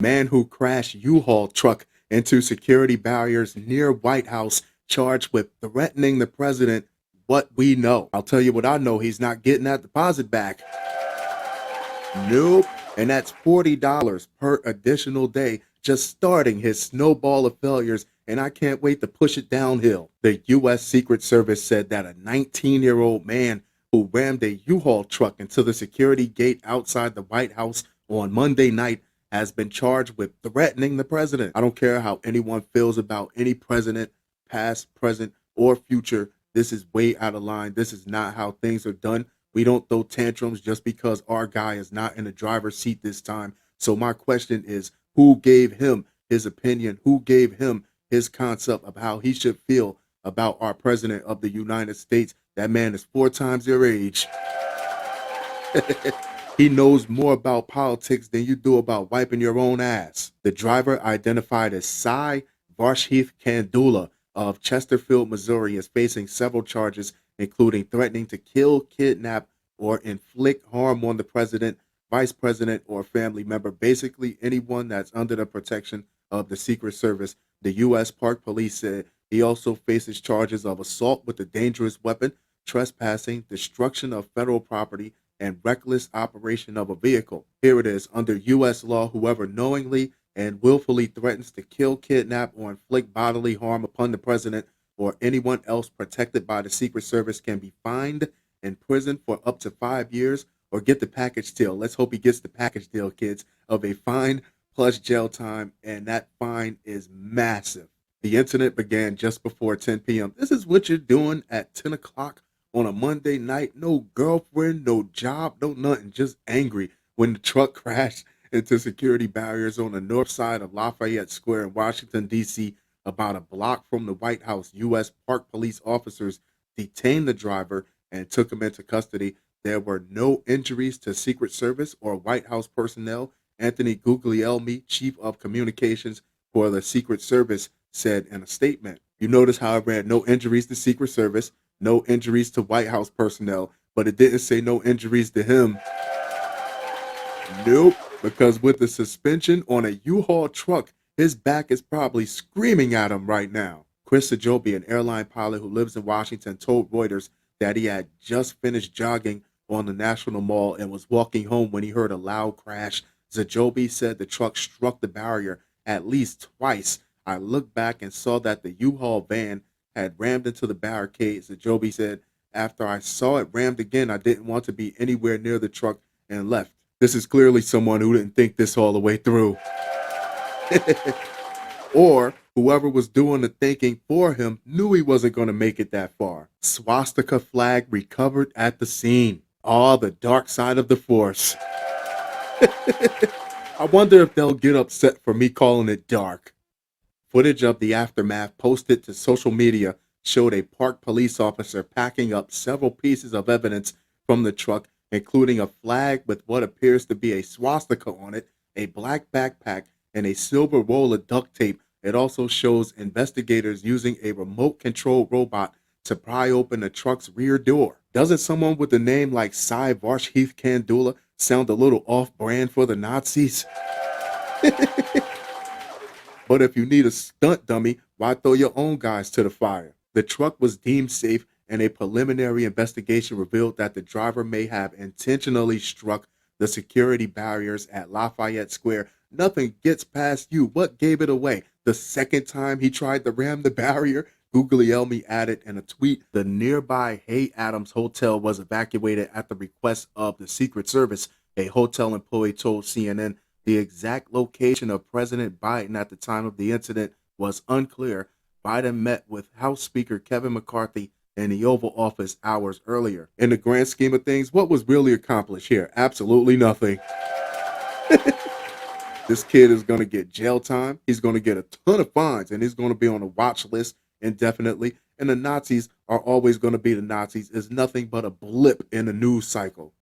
Man who crashed U-Haul truck into security barriers near White House charged with threatening the president. What we know. I'll tell you what I know. He's not getting that deposit back. Nope. And that's $40 per additional day just starting his snowball of failures, and I can't wait to push it downhill. The U.S. Secret Service said that a 19-year-old man who rammed a U-Haul truck into the security gate outside the White House on Monday night has been charged with threatening the president. I don't care how anyone feels about any president, past, present, or future. This is way out of line. This is not how things are done. We don't throw tantrums just because our guy is not in the driver's seat this time. So my question is, who gave him his opinion? Who gave him his concept of how he should feel about our president of the United States? That man is 4 times your age. He knows more about politics than you do about wiping your own ass. The driver, identified as Sai Varshith Kandula of Chesterfield, Missouri, is facing several charges, including threatening to kill, kidnap, or inflict harm on the president, vice president, or family member, basically anyone that's under the protection of the Secret Service. The U.S. Park Police said he also faces charges of assault with a dangerous weapon, trespassing, destruction of federal property, and reckless operation of a vehicle. Here it is. Under U.S. law, whoever knowingly and willfully threatens to kill, kidnap, or inflict bodily harm upon the president or anyone else protected by the Secret Service can be fined, imprisoned for up to 5 years, or get the package deal. Let's hope he gets the package deal, kids, of a fine plus jail time, and that fine is massive. The incident began just before 10 p.m. This is what you're doing at 10 o'clock on a Monday night. No girlfriend, no job, no nothing, just angry when the truck crashed into security barriers on the north side of Lafayette Square in Washington, D.C., about a block from the White House. U.S. Park Police officers detained the driver and took him into custody. There were no injuries to Secret Service or White House personnel. Anthony Guglielmi, Chief of Communications for the Secret Service, said in a statement. You notice how it ran no injuries to Secret Service, no injuries to White House personnel, but it didn't say no injuries to him. Nope, because with the suspension on a U-Haul truck, his back is probably screaming at him right now. Chris Sajobi, an airline pilot who lives in Washington, told Reuters that he had just finished jogging on the National Mall and was walking home when he heard a loud crash. Sajobi said the truck struck the barrier at least twice. I looked back and saw that the U-Haul van had rammed into the barricade. Sajobi said, after I saw it rammed again, I didn't want to be anywhere near the truck and left. This is clearly someone who didn't think this all the way through. Or whoever was doing the thinking for him knew he wasn't going to make it that far. Swastika flag recovered at the scene. Oh, the dark side of the force. I wonder if they'll get upset for me calling it dark. Footage of the aftermath posted to social media showed a park police officer packing up several pieces of evidence from the truck, including a flag with what appears to be a swastika on it, a black backpack, and a silver roll of duct tape. It also shows investigators using a remote control robot to pry open the truck's rear door. Doesn't someone with a name like Sai Varshith Kandula sound a little off-brand for the Nazis? But if you need a stunt dummy, why throw your own guys to the fire? The truck was deemed safe, and a preliminary investigation revealed that the driver may have intentionally struck the security barriers at Lafayette Square. Nothing gets past you. What gave it away? The second time he tried to ram the barrier? Guglielmi added in a tweet. The nearby Hay Adams Hotel was evacuated at the request of the Secret Service, a hotel employee told CNN. The exact location of President Biden at the time of the incident was unclear. Biden met with House Speaker Kevin McCarthy in the Oval Office hours earlier. In the grand scheme of things, what was really accomplished here? Absolutely nothing. This kid is going to get jail time. He's going to get a ton of fines, and he's going to be on a watch list indefinitely. And the Nazis are always going to be the Nazis. It's nothing but a blip in the news cycle.